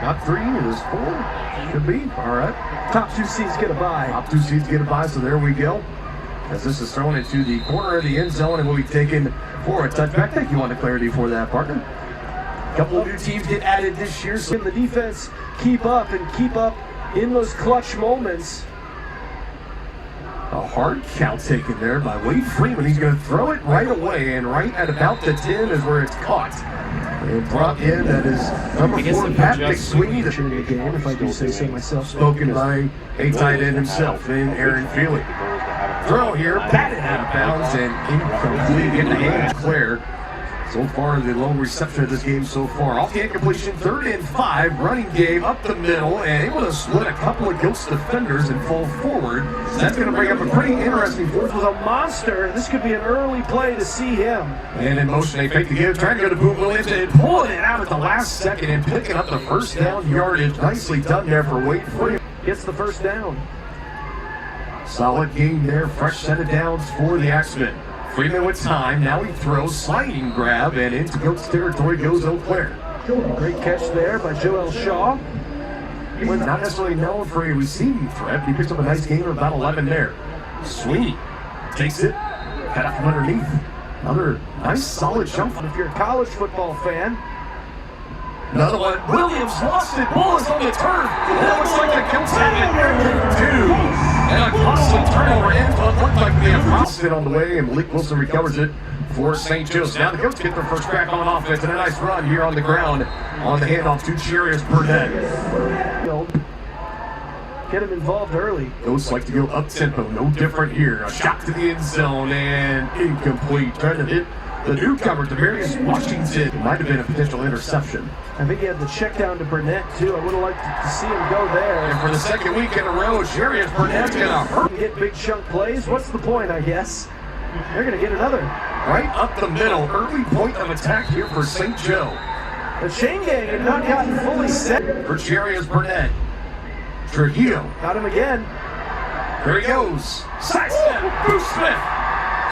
Not 3, it is 4. Could be. All right. Top 2 seeds get a bye. Top 2 seeds get a bye, so there we go. As this is thrown into the corner of the end zone and will be taken for a touchback. Thank you on the clarity for that, partner. A couple of new teams get added this year. So Can the defense keep up in those clutch moments? a hard count taken there by Wade Freeman. He's going to throw it right away, and right at about the 10 is where it's caught. And brought in, that is number 4, Pat McSweeney. The game, if I do say so myself. Spoken by a tight end himself, in Aaron Feely. Throw here, batted out of bounds and incomplete in the hands of Claire. So far, the lone reception of this game so far. Off the incompletion, 3rd and 5, running game up the middle, and able to split a couple of Gilt's defenders and fall forward. So that's going to bring up a pretty interesting fourth. Was a monster. This could be an early play to see him. And in motion, they fake the give, trying to go to Boone Williams, and pulling it out at the last second and picking up the first down yardage. Nicely done there for Wade Freeman. Gets the first down. Solid game there, fresh set of downs for the Axemen. Freeman with time, now he throws, sliding grab, and into Goats territory goes Eau Claire. Great catch there by Joel Shaw. When not necessarily known for a receiving threat, he picks up a nice gain of about 11 there. Sweeney takes it, cut out from underneath. Another nice solid jump. If you're a college football fan, another one. Williams lost it. Ball is on the turf. That looks like the Gilts have it. 2. And a costly turnover ends what looked like they have lost it on the way, and Malik Wilson recovers it for St. Joe's. Now the Goats get their first crack on offense, and a nice run here on the ground on the handoff to Cherius Burnett. get him involved early. Goats like to go up-tempo, no different here. A shot to the end zone and incomplete. Trying to hit the newcomer, Demarius Washington. It might have been a potential interception. I think he had the check down to Burnett, too. I would have liked to see him go there. And for the second week in a row, Cherius Burnett's going to hurt. Get big chunk plays. What's the point, I guess? They're going to get another. Right up the middle. Early point of attack here for St. Joe. The chain gang had not gotten fully set. For Cherius Burnett. Trujillo. Got him again. There he goes. Sidestep. Bruce Smith.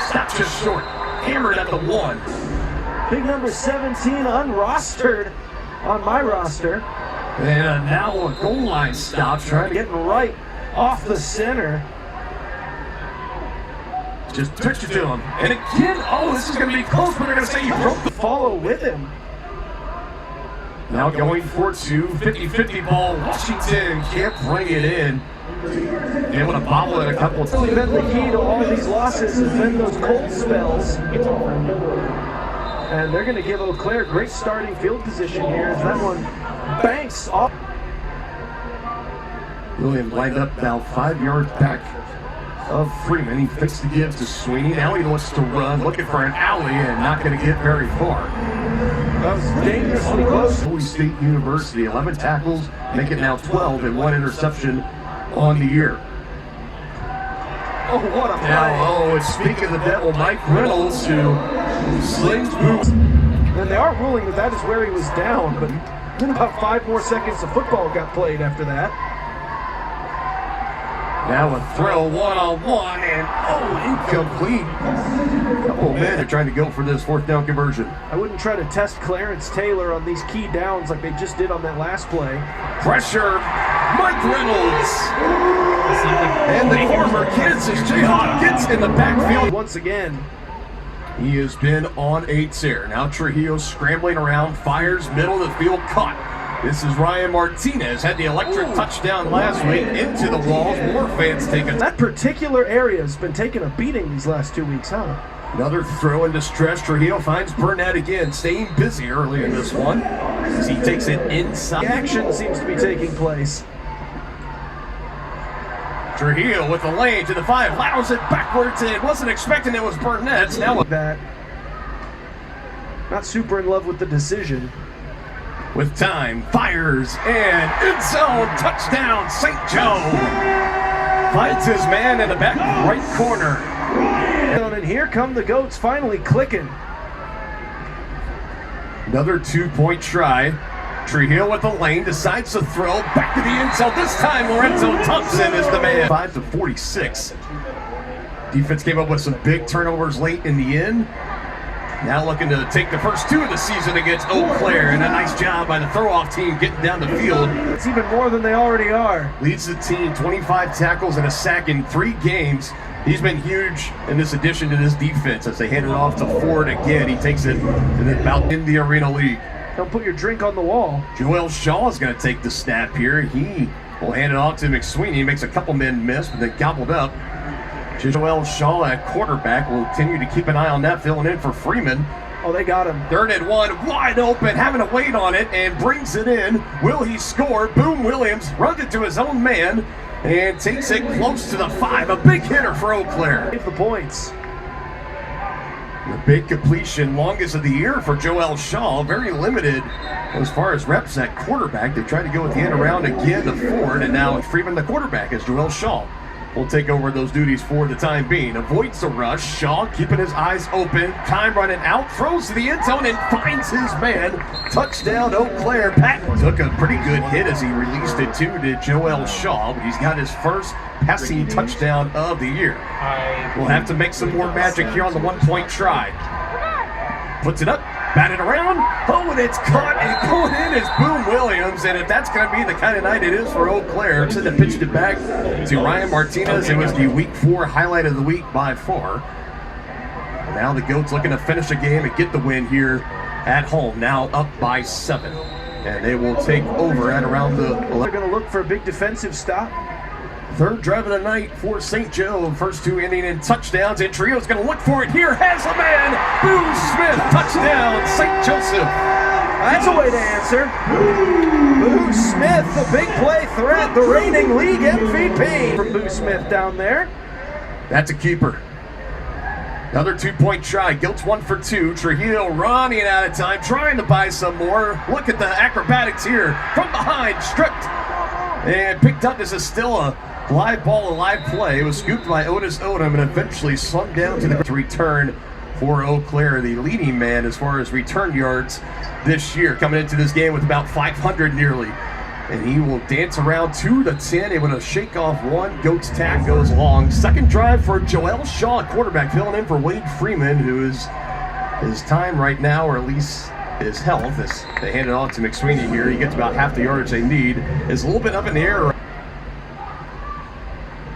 Stopped just short. Hammered at the 1. Big number 17 unrostered on my roster. And now a goal line stop. Trying to get Getting right off the center. just pitched it to him. And again, oh, this is going to be close, but they're going to say he broke the. Follow with him. Now going for 2, 50-50 ball. Washington can't bring it in. They want to bobble it a couple of Really been the key to all these losses has been those cold spells. And they're going to give Eau Claire great starting field position here as that one banks off. Williams lined up now 5 yards back of Freeman. He fixed the give to Sweeney. Now he wants to run, looking for an alley, and not going to get very far. That was dangerously close. Holy State University, 11 tackles, make it now 12 and 1 interception on the year. Oh, what a play. Now, and speaking of the devil, Mike Reynolds, who slings boots. And they are ruling that that is where he was down, but then about 5 more seconds of football got played after that. Now a throw, one-on-one, and incomplete. A couple of men are trying to go for this 4th down conversion. I wouldn't try to test Clarence Taylor on these key downs like they just did on that last play. Pressure, Mike Reynolds. And the former Kansas Jayhawk gets in the backfield. Once again, he has been on a tear. Now Trujillo scrambling around, fires middle of the field, caught. This is Ryan Martinez, had the electric touchdown last week into the walls. More fans taking. that particular area has been taking a beating these last 2 weeks, huh? Another throw in distress. Trujillo finds Burnett again, staying busy early in this one as he takes it inside. The action seems to be taking place. Trujillo with the lane to the 5, allows it backwards, and wasn't expecting it was Burnett's. Now That not super in love with the decision. with time, fires, and end zone touchdown, St. Joe. Finds his man in the back right corner. And here come the Goats finally clicking. Another 2-point try. Trujillo with the lane, decides to throw back to the end zone. This time Lorenzo Thompson is the man. 5-46. Defense came up with some big turnovers late in the end. Now looking to take the first two of the season against Eau Claire, and a nice job by the throw-off team getting down the field. It's even more than they already are. Leads the team 25 tackles and a sack in 3 games. He's been huge in this addition to this defense as they hand it off to Ford again. He takes it and then about in the Arena League. Don't put your drink on the wall. Joel Shaw is going to take the snap here. He will hand it off to McSweeney. He makes a couple men miss, but then gobbled up. Joel Shaw at quarterback will continue to keep an eye on that, filling in for Freeman. Oh, they got him. 3rd and 1, wide open, having to wait on it, and brings it in. Will he score? Boom Williams runs it to his own man and takes it close to the 5. A big hitter for Eau Claire. Give the points. The big completion, longest of the year for Joel Shaw. Very limited as far as reps at quarterback. They tried to go with the end around again to Ford, and now it's Freeman the quarterback as Joel Shaw will take over those duties for the time being. Avoids the rush. Shaw keeping his eyes open. Time running out. Throws to the end zone and finds his man. Touchdown, Eau Claire. Patton took a pretty good hit as he released it to Joel Shaw. But he's got his first passing touchdown of the year. We'll have to make some more magic here on the 1-point try. Puts it up. Batted around. Oh, and it's caught, and going in is Boom Williams. And if that's going to be the kind of night it is for Eau Claire, so they pitched it back to Ryan Martinez. It was the Week 4 highlight of the week by far. Now the Goats looking to finish the game and get the win here at home. Now up by 7. And they will take over at around the 11. They're going to look for a big defensive stop. 3rd drive of the night for St. Joe. First 2 inning and touchdowns. And Trio's going to look for it here. Has a man. Boo Smith. Touchdown. St. Joseph. That's a way to answer. Boo Smith, the big play threat, the reigning league MVP. From Boo Smith down there. That's a keeper. Another 2-point try. Goats 1 for 2. Trujillo running out of time, trying to buy some more. Look at the acrobatics here. From behind, stripped and picked up. This is still a live ball, a live play. It was scooped by Otis Odom and eventually slung down to the return for Eau Claire, the leading man as far as return yards this year, coming into this game with about 500 nearly. And he will dance around to the 10. Able to shake off one. Goats tack goes long. 2nd drive for Joel Shaw, quarterback, filling in for Wade Freeman, who is his time right now, or at least his health, as they hand it off to McSweeney here. He gets about half the yardage they need. Is a little bit up in the air.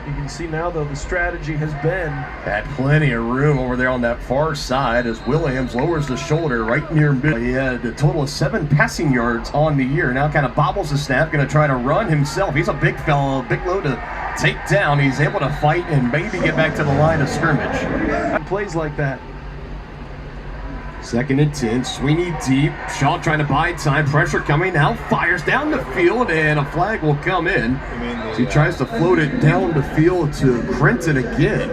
You can see now, though, the strategy has been. Had plenty of room over there on that far side as Williams lowers the shoulder right near mid. He had a total of 7 passing yards on the year. Now kind of bobbles the snap, going to try to run himself. He's a big fellow, big load to take down. He's able to fight and maybe get back to the line of scrimmage. Plays like that. 2nd and 10, Sweeney deep. Shaw trying to buy time. Pressure coming now. Fires down the field, and a flag will come in. So he tries to float it down the field to Crenton again.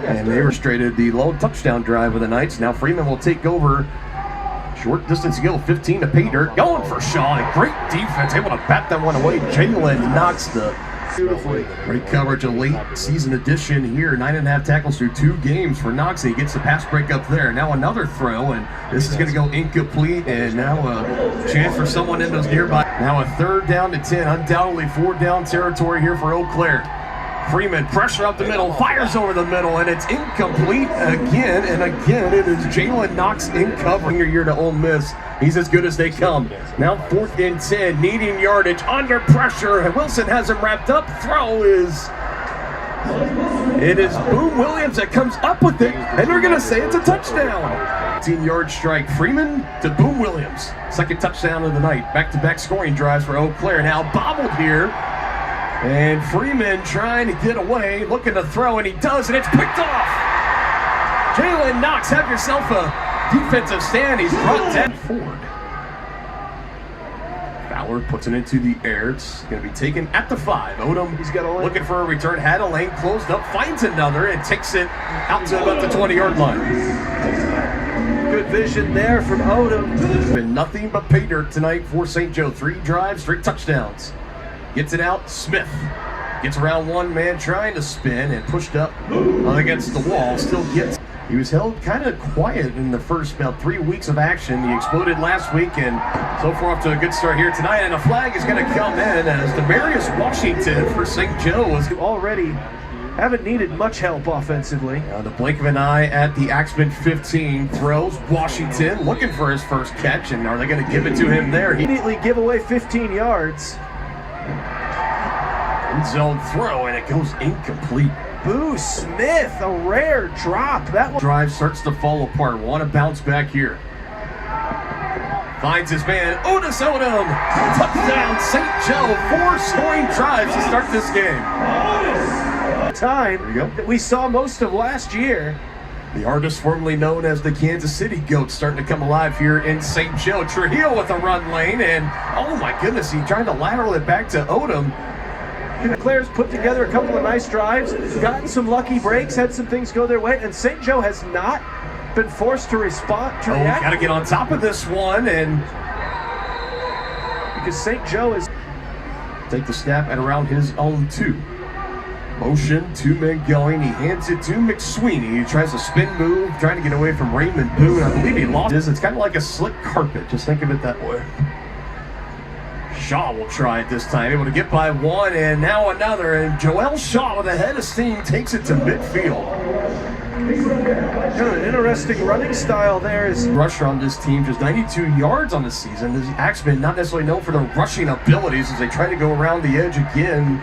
And they restrained the lone touchdown drive of the Knights. Now Freeman will take over. Short distance go, 15 to pay dirt. Going for Shaw. Great defense. Able to bat that one away. Jalen knocks the Beautifully. great coverage, a late season addition here. 9.5 tackles through 2 games for Knox. He gets the pass break up there. Now another throw, and this is going to go incomplete. And now a chance for someone in those nearby. Now a 3rd down to 10. Undoubtedly 4th down territory here for Eau Claire. Freeman, pressure up the middle, fires over the middle, and it's incomplete again and again. It is Jalen Knox in cover. Year to Ole Miss. He's as good as they come. Now 4th and 10, needing yardage, under pressure, and Wilson has him wrapped up. Throw is... It is Boom Williams that comes up with it, and they're going to say it's a touchdown. 18-yard strike. Freeman to Boom Williams. 2nd touchdown of the night. Back-to-back scoring drives for Eau Claire. Now bobbled here. And Freeman trying to get away, looking to throw, and he does, and it's picked off. Jalen Knox, have yourself a defensive stand. He's brought down Ford. Fowler puts it into the air. It's going to be taken at the 5. Odom, He's got a lane. looking for a return. Had a lane closed up, finds another, and takes it out to about the 20-yard line. Good vision there from Odom. Been nothing but pay dirt tonight for St. Joe. 3 drives, 3 touchdowns. Gets it out, Smith gets around one man trying to spin and pushed up against the wall, still gets. He was held kind of quiet in the first about 3 weeks of action. He exploded last week and so far off to a good start here tonight, and a flag is going to come in as Demarius Washington for St. Joe was Already haven't needed much help offensively. On the blink of an eye at the Axemen 15, throws Washington looking for his first catch, and are they going to give it to him there? Immediately give away 15 yards. End zone throw, and it goes incomplete. Boo Smith, a rare drop. That one. Drive starts to fall apart. Want to bounce back here. Finds his man, Otis Odom. Touchdown, St. Joe. 4 scoring drives to start this game. Time that we saw most of last year. The artist formerly known as the Kansas City Goats starting to come alive here in St. Joe. Trujillo with a run lane, and oh my goodness, he tried to lateral it back to Odom. The Claire's put together a couple of nice drives, gotten some lucky breaks, had some things go their way, and St. Joe has not been forced to respond to react. Got to get on top of this one, and because St. Joe is take the snap at around his own 2. Motion, 2 men going. He hands it to McSweeney. He tries a spin move, trying to get away from Raymond Boone. I believe he lost this. It's kind of like a slick carpet. Just think of it that way. Shaw will try it this time, able to get by 1, and now another. And Joel Shaw with a head of steam takes it to midfield. Kind of an interesting running style there. Rusher on this team, just 92 yards on the season. The Axemen not necessarily known for their rushing abilities as they try to go around the edge again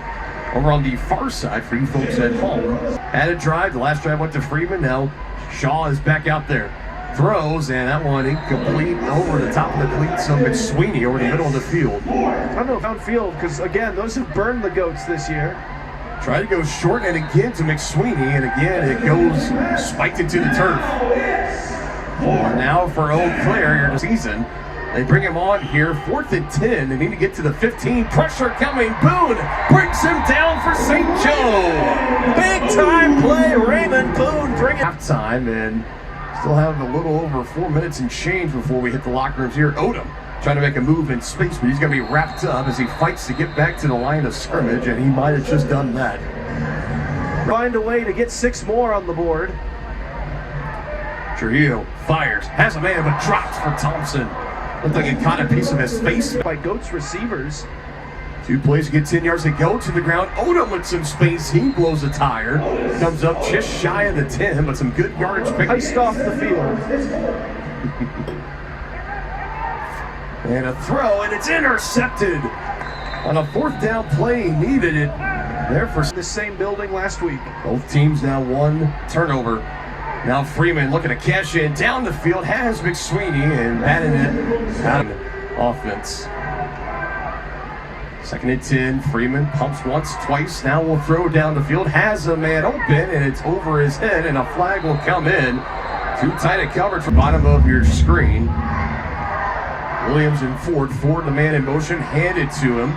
over on the far side for you folks at home. Had a drive. The last drive went to Freeman. Now Shaw is back out there. Throws, and that one incomplete over the top of the cleats of McSweeney over the middle of the field. I don't know downfield because, again, those have burned the Goats this year. Try to go short and again to McSweeney, and again it goes spiked into the turf. And now for Eau Claire your season. They bring him on here, 4th and 10. They need to get to the 15. Pressure coming. Boone brings him down for St. Joe. Big time play. Raymond Boone bringing halftime, and still have a little over 4 minutes and change before we hit the locker rooms here. Odom trying to make a move in space, but he's going to be wrapped up as he fights to get back to the line of scrimmage, and he might have just done that. Find a way to get 6 more on the board. Trujillo fires, has a man, but drops for Thompson. Looked like it caught a piece of his face. By Goats receivers. 2 plays to get 10 yards to go to the ground. Odom with some space. He blows a tire. Comes up just shy of the 10, but some good yardage pick. Iced off the field. And a throw, and it's intercepted. On a 4th down play, he needed it. There for the same building last week. Both teams now 1 turnover. Now Freeman looking to cash in down the field. Has McSweeney and batting it out of offense. 2nd and 10. Freeman pumps once, twice. Now will throw down the field. Has a man open, and it's over his head, and a flag will come in. Too tight a coverage from the bottom of your screen. Williams and Ford. Ford, the man in motion, handed to him.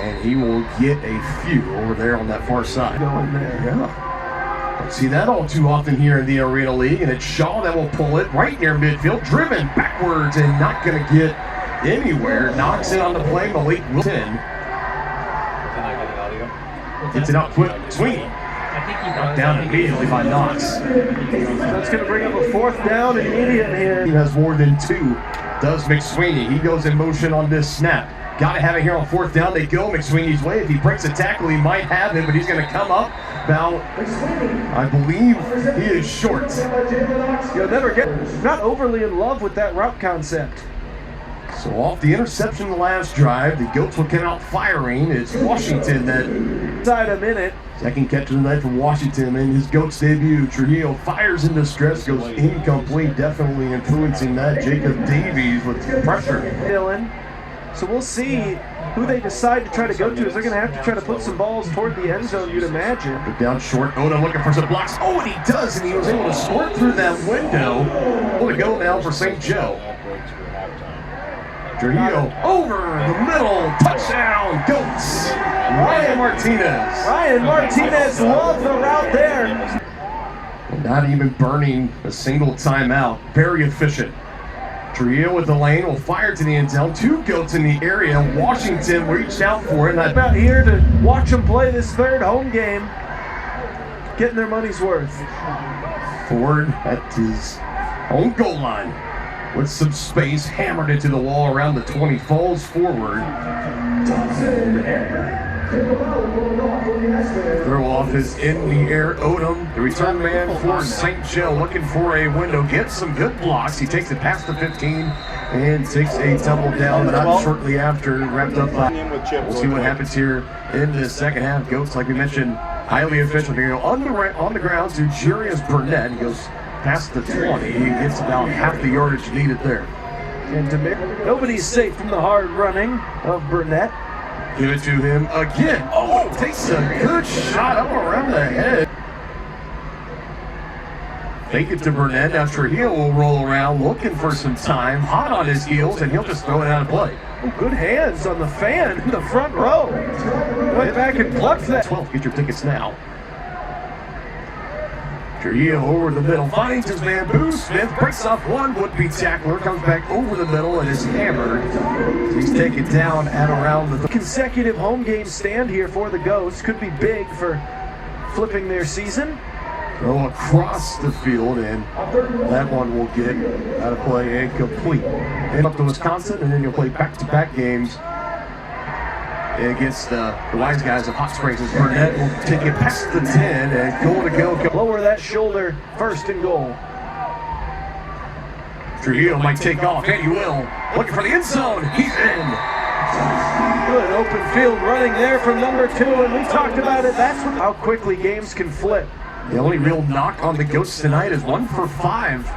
And he will get a few over there on that far side. Going there. Yeah. Don't see that all too often here in the Arena League. And it's Shaw that will pull it right near midfield. Driven backwards and not going to get anywhere. Knocks it on the play. Malik Wilson. Gets it out quick. Sweeney. Knocked down immediately by Knox. That's going to bring up a 4th down immediate here. He has more than 2. Does McSweeney. He goes in motion on this snap. Got to have it here on 4th down. They go McSweeney's way. If he breaks a tackle, he might have him, but he's going to come up. Now, I believe he is short. You'll never get not overly in love with that route concept. So off the interception the last drive, the Goats will come out firing. It's Washington that inside a minute. 2nd catch of the night for Washington in his Goats debut. Trujillo fires into stress, goes incomplete, definitely influencing that. Jacob Davies with pressure. Dylan. So we'll see who they decide to try to go to. Is they're going to have to try to put some balls toward the end zone, you'd imagine. But down short, Odom looking for some blocks. Oh, and he does, and he was able to sort through that window. What a go now for St. Joe. Trujillo over the middle, touchdown, Goats. Ryan Martinez. Ryan Martinez loved the route there. Not even burning a single timeout. Very efficient. Trujillo with the lane will fire to the end zone. 2 Goats in the area. Washington reached out for it. I'm out here to watch them play this 3rd home game. Getting their money's worth. Ford at his own goal line. With some space, hammered it to the wall around the 20, falls forward. Throw off is in the air. Odom, the return man for St. Joe, looking for a window. Gets some good blocks. He takes it past the 15 and takes a tumble down. Not shortly after, wrapped up by. We'll see what happens here in the second half. Goats, like we mentioned, highly efficient. They go on the ground to Jarius Burnett. He goes past the 20. He gets about half the yardage needed there. And nobody's safe from the hard running of Burnett. Give it to him again. Oh, takes a good shot up around the head. Fake it to Burnett. Now Trujillo will roll around looking for some time. Hot on his heels, and he'll just throw it out of play. Oh, good hands on the fan in the front row. Went back and plucked that. 12, get your tickets now. Trujillo over the middle, finds his man. Boo Smith breaks off one would-be tackler, comes back over the middle and is hammered. He's taken down at around the consecutive home game stand here for the Ghosts. Could be big for flipping their season. Throw across the field, and that one will get out of play and complete. And up to Wisconsin, and then you'll play back-to-back games against the wise guys of Hot Springs. As Burnett will take it past the 10 and goal to go. Lower that shoulder, first and goal. Trujillo might take off, and he will. Looking for the end zone. He's in. Good open field running there from number 2, and we talked about it. That's how quickly games can flip. The only real knock on the Ghosts tonight is 1 for 5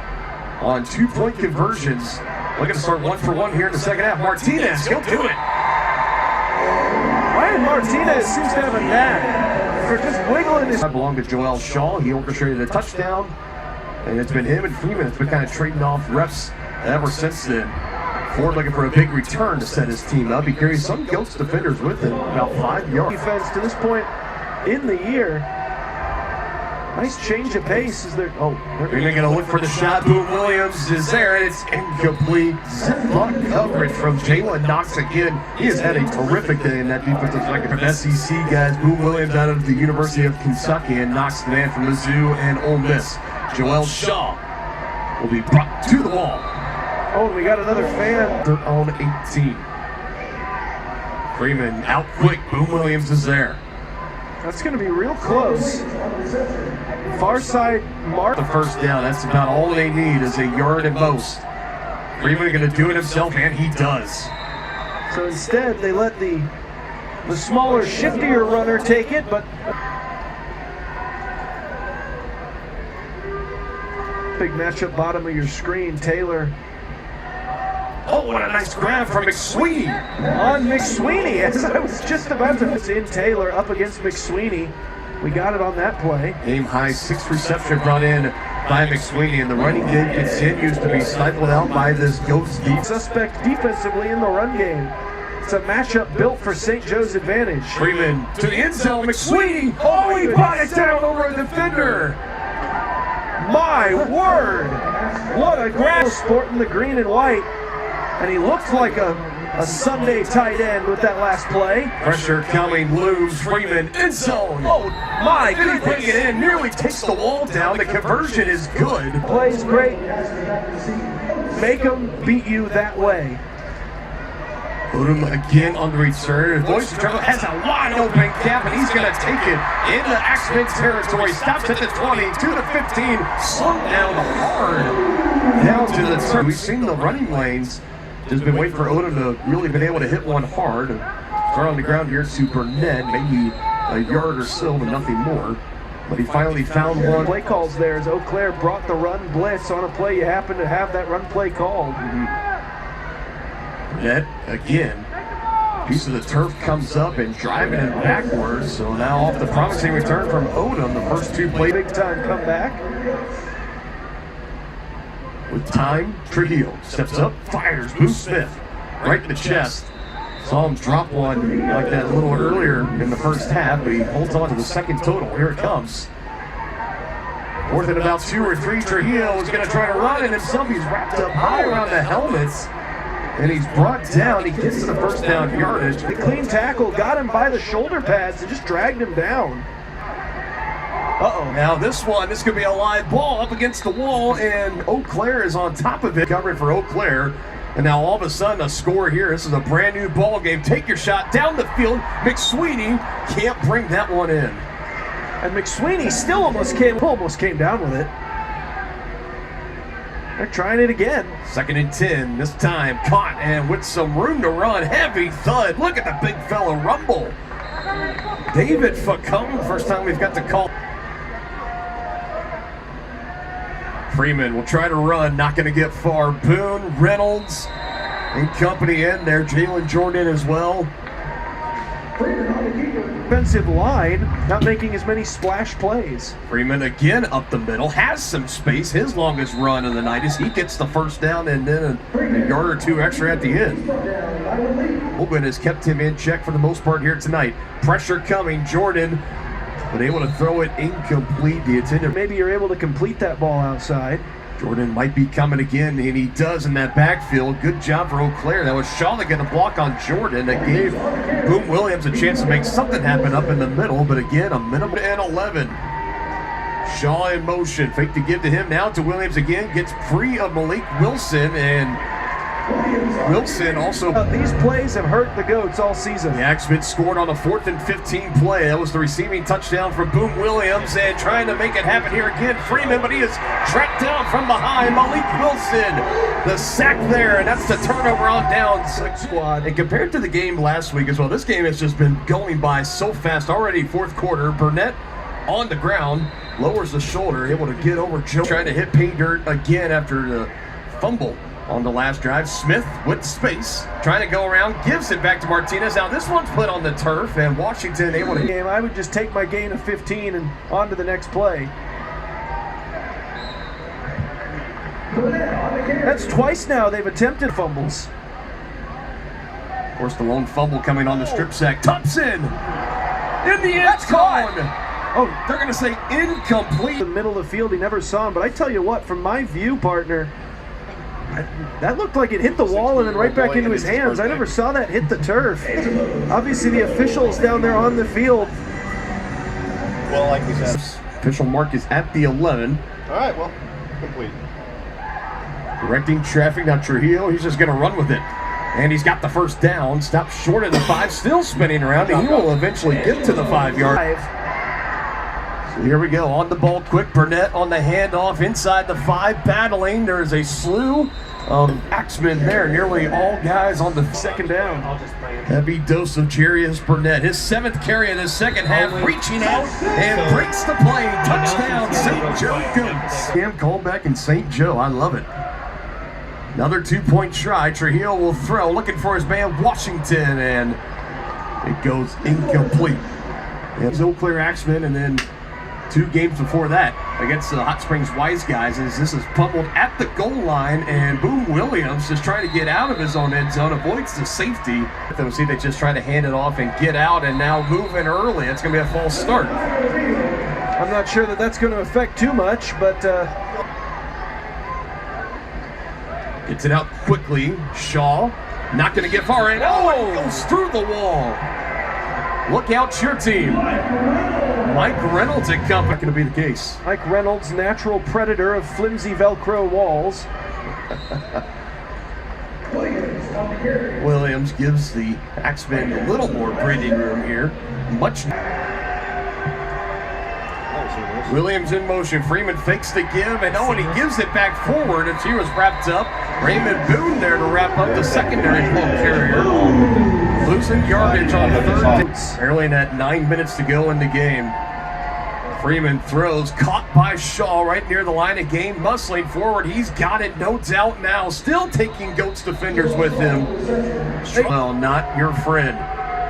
on 2-point conversions. Looking to start 1 for 1 here in the second half. Martinez, he'll do it. Ryan Martinez seems to have a knack for just wiggling his. I belong to Joel Shaw. He orchestrated a touchdown, and it's been him and Freeman. It's been kind of trading off reps ever since then. Ford looking for a big return to set his team up. He carries some Ghost defenders with him, about 5 yards. Defense to this point in the year. Nice change of pace. Is there? Oh, Freeman going to look for the shot. Boom Williams is there, and it's incomplete. Zip-lock coverage from Jalen Knox again. He has had a terrific day in that defensive second. From SEC guys, Boom Williams out of the University of Kentucky, and Knox the man from Mizzou and Ole Miss. Joel Shaw will be brought to the ball. Oh, we got another fan. They're on 18. Freeman out quick. Boom Williams is there. That's going to be real close. Far side mark. The first down. That's about all they need is a yard at most. Freeman going to do it himself, and he does. So instead, they let the smaller, shiftier runner take it, but big matchup bottom of your screen. Taylor. Oh, what a nice grab from McSweeney. On McSweeney, as I was just about to put in Taylor up against McSweeney. We got it on that play. Game high 6 reception brought in by McSweeney, and the running game continues to be stifled out by this Ghost defense. Suspect defensively in the run game. It's a matchup built for St. Joe's advantage. Freeman to the end zone. McSweeney. Oh, he brought it down over a defender. My word. What a grab. Sporting the green and white. And he looked like a Sunday tight end with that last play. Pressure coming loose. Freeman end zone. Oh my goodness. Did he bring it in? Nearly takes the wall down. The conversion is good. Plays great. Make them beat you that way. Odom again on the return. Voice of Trouble has a wide open gap, and he's going to take it into Axemen territory. Stops at the 20, to the 15, slung down hard. Down to the 30. We've seen the running lanes. Just been waiting for Odom to really been able to hit one hard. Start on the ground here to Burnett, maybe a yard or so, but nothing more. But he finally found one. Play calls there as Eau Claire brought the run blitz on a play. You happen to have that run play called. Burnett again. Piece of the turf comes up and driving it backwards. So now off the promising return from Odom, the first 2 plays. Big time comeback. With time, Trujillo steps up, fires. Boo Smith right in the chest. Saw him drop one like that a little earlier in the first half, but he holds on to the second total. Here it comes. 4th and about 2 or 3. Trujillo is going to try to run it himself. He's wrapped up high around the helmets, and he's brought down. He gets to the first down yardage. The clean tackle got him by the shoulder pads and just dragged him down. Uh-oh. Now this could be a live ball up against the wall, and Eau Claire is on top of it. Covering for Eau Claire And now all of a sudden a score here. This is a brand new ball game. Take your shot down the field. McSweeney can't bring that one in. And McSweeney still almost came down with it. They're trying it again. 2nd and 10. This time caught and with some room to run. Heavy thud. Look at the big fella rumble. David Facone. First time we've got the call. Freeman will try to run. Not going to get far. Boone, Reynolds, and company in there. Jalen Jordan as well. Defensive line not making as many splash plays. Freeman again up the middle, has some space. His longest run of the night as he gets the first down and then a yard or two extra at the end. Holman has kept him in check for the most part here tonight. Pressure coming, Jordan, but able to throw it incomplete. The intended. Maybe you're able to complete that ball outside. Jordan might be coming again, and he does in that backfield. Good job for Eau Claire. That was Shaw that got a block on Jordan that gave Boone Williams a chance to make something happen up in the middle, but again, a minimum and 11. Shaw in motion, fake to give to him, now to Williams again, gets free of Malik Wilson, and Wilson also. These plays have hurt the Goats all season. The Axemen scored on a 4th and 15 play. That was the receiving touchdown for Boone Williams, and trying to make it happen here again, Freeman, but he is tracked down from behind. Malik Wilson, the sack there, and that's the turnover on downs. Squad. And compared to the game last week as well, this game has just been going by so fast. Already 4th quarter, Burnett on the ground, lowers the shoulder, able to get over Joe. Trying to hit pay dirt again after the fumble on the last drive. Smith with space, trying to go around, gives it back to Martinez. Now this one's put on the turf, and Washington able to. I would just take my gain of 15 and on to the next play. That's twice now they've attempted fumbles. Of course, the lone fumble coming on the strip sack. Thompson in the end zone. Oh, they're going to say incomplete. In the middle of the field, he never saw him. But I tell you what, from my view, partner, that looked like it hit the wall and then right back into his hands. I never saw that hit the turf. Obviously, the officials down there on the field. Well, like we said. Official mark is at the 11. All right, well, complete. Directing traffic. Now Trujillo, he's just going to run with it. And he's got the first down. Stopped short of the 5, still spinning around. And he will eventually get to the 5-yard. So here we go, on the ball quick. Burnett on the handoff inside the 5, battling. There is a slew of Axemen there. Nearly all guys on the 2nd down. Heavy dose of Jarius Burnett. His 7th carry in the second half, reaching out and breaks the play. Touchdown, St. Joe Goats. Cam callback in St. Joe. I love it. Another 2-point try. Trujillo will throw, looking for his man Washington, and it goes incomplete. It's Eau Claire Axemen, and then 2 games before that against the Hot Springs Wise guys, as this is pummeled at the goal line, and Boone Williams just trying to get out of his own end zone, avoids the safety. They'll see they just try to hand it off and get out, and now moving early. It's going to be a false start. I'm not sure that that's going to affect too much, but gets it out quickly. Shaw not going to get far in. Oh, it goes through the wall. Look out, your team. Mike Reynolds at company. Not going to be the case. Mike Reynolds, natural predator of flimsy Velcro walls. Williams gives the Axemen a little more breathing room here. Williams in motion. Freeman fakes the give, and and he gives it back forward as he was wrapped up. Raymond Boone there to wrap up the secondary ball carrier. Losing yardage on the 3rd. Barely at 9 minutes to go in the game. Freeman throws, caught by Shaw right near the line of game, muscling forward. He's got it, no doubt now. Still taking Goats defenders with him. Well, not your friend.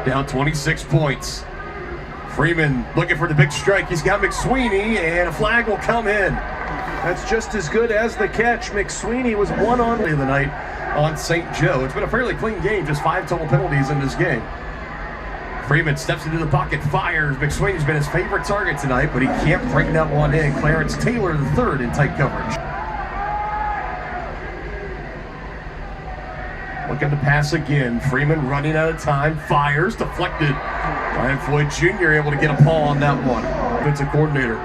Down 26 points. Freeman looking for the big strike. He's got McSweeney, and a flag will come in. That's just as good as the catch. McSweeney was one on the night on St. Joe. It's been a fairly clean game, just 5 total penalties in this game. Freeman steps into the pocket, fires. McSweeney's been his favorite target tonight, but he can't bring that one in. Clarence Taylor the 3rd in tight coverage. Looking to pass again. Freeman running out of time, fires, deflected. Ryan Floyd Jr. able to get a paw on that one. Defensive coordinator.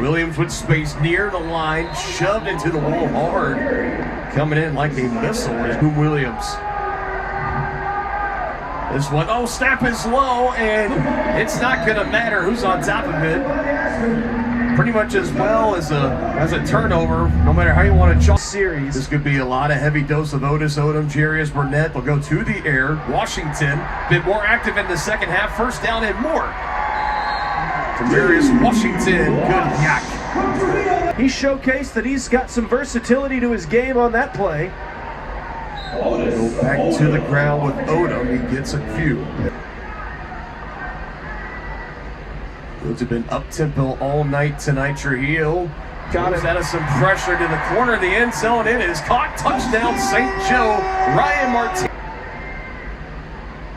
Williams with space near the line, shoved into the wall hard. Coming in like a missile is Williams. This one, oh, snap is low, and it's not going to matter who's on top of it. Pretty much as well as a turnover, no matter how you want to chalk series. This could be a lot of heavy dose of Otis Odom, Jarius Burnett. They'll go to the air. Washington, bit more active in the second half. First down and more. Jarius Washington, good yak. He showcased that he's got some versatility to his game on that play. Go back to the ground with Odom. He gets a few. Those have been up-tempo all night tonight. Trujillo got it out of some pressure to the corner of the end zone. It is caught. Touchdown, St. Joe. Ryan Martinez.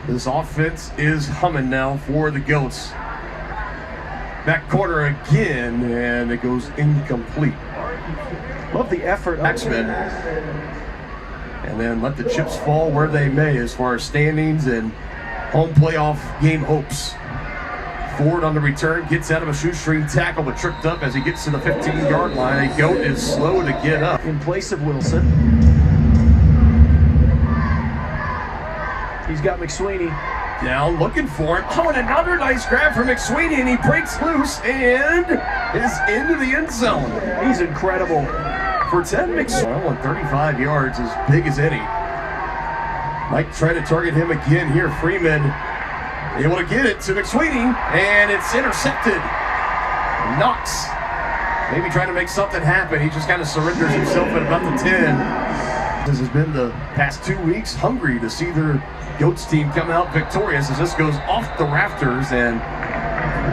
This offense is humming now for the Goats. Back corner again, and it goes incomplete. Love the effort. Axemen. And then let the chips fall where they may as far as standings and home playoff game hopes. Ford on the return, gets out of a shoestring tackle, but tripped up as he gets to the 15-yard line. A Goat is slow to get up. In place of Wilson. He's got McSweeney. Down, looking for him. Oh, and another nice grab for McSweeney, and he breaks loose and is into the end zone. He's incredible. For 10 McSweeney, on 35 yards, as big as any. Might try to target him again here. Freeman able to get it to McSweeney, and it's intercepted. Knox maybe trying to make something happen. He just kind of surrenders himself at about the 10. This has been the past 2 weeks hungry to see their Goats team come out victorious as this goes off the rafters and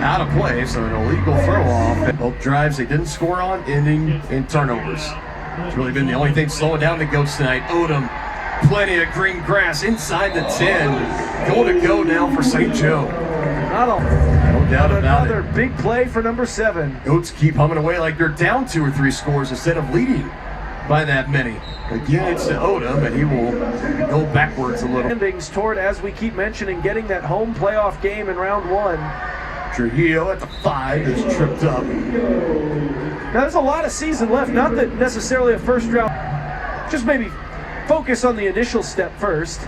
out of play, so an illegal throw off. Both drives they didn't score on, ending in turnovers. It's really been the only thing slowing down the Goats tonight. Odom, plenty of green grass inside the 10. Goal to go now for St. Joe. No doubt about it. Another big play for number 7. Goats keep humming away like they're down 2 or 3 scores instead of leading by that many. Again, it's to Odom, and he will go backwards a little. Endings toward, as we keep mentioning, getting that home playoff game in round 1. Trujillo at the 5 is tripped up. Now, there's a lot of season left. Not that necessarily a first round. Just maybe focus on the initial step first.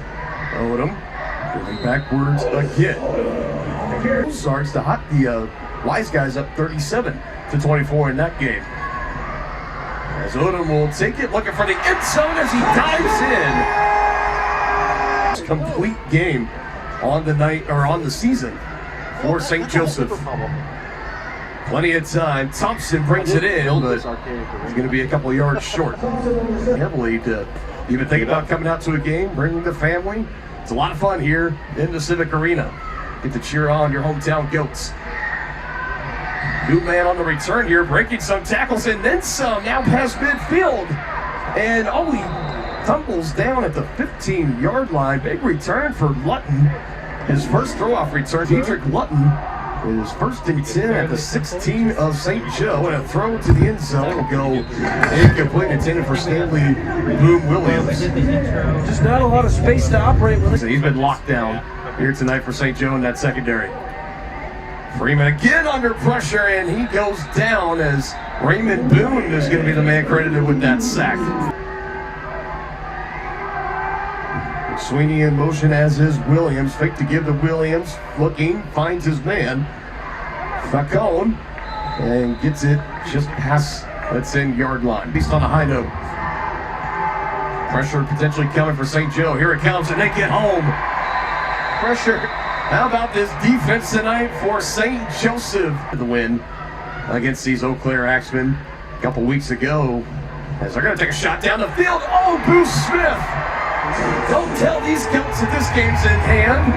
Odom going backwards again. Starts to hot the Wise Guys up 37-24 in that game. As Odom will take it, looking for the end zone as he dives in. Complete game on the night or on the season for St. Joseph. Plenty of time. Thompson brings it in, but he's going to be a couple of yards short. Heavily to even think about coming out to a game, bringing the family. It's a lot of fun here in the Civic Arena. Get to cheer on your hometown Goats. New man on the return here, breaking some tackles and then some. Now past midfield. And he tumbles down at the 15-yard line. Big return for Lutton. His first throw-off return. Diedrich Lutton is first and 10 at the 16 of St. Joe. And a throw to the end zone will go incomplete, intended for Stanley Boom Williams. Just not a lot of space to operate with. So he's been locked down here tonight for St. Joe in that secondary. Freeman again under pressure, and he goes down as Raymond Boone is going to be the man credited with that sack. Sweeney in motion, as is Williams. Fake to give to Williams. Looking, finds his man. Facone, and gets it just past that 10-yard line. Beast on a high note. Pressure potentially coming for St. Joe. Here it comes, and they get home. Pressure. How about this defense tonight for St. Joseph? The win against these Eau Claire Axemen a couple weeks ago. As they're going to take a shot down the field. Oh, Booth Smith! Don't tell these Goats that this game's in hand.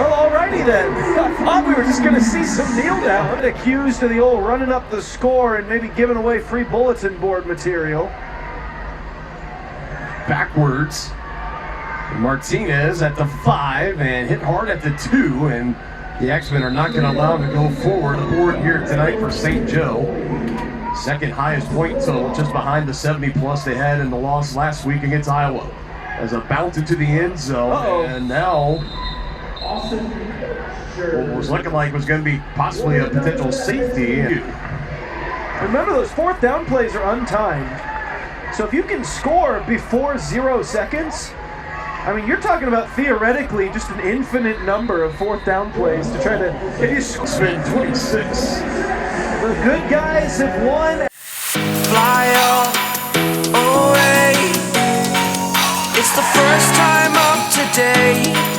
Well, alrighty then. I thought we were just going to see some kneel down. Accused of the old running up the score and maybe giving away free bulletin board material. Backwards. Martinez at the 5 and hit hard at the 2, and the Axemen are not going to allow him to go forward. The board here tonight for St. Joe. Second highest point total, just behind the 70+ they had in the loss last week against Iowa. As a bounce into the end zone, and now what was looking like was going to be possibly a potential safety. Remember, those fourth down plays are untimed. So if you can score before 0 seconds, I mean, you're talking about theoretically just an infinite number of fourth down plays to try to. If you Spin 26. The good guys have won. Fly away. It's the first time of today.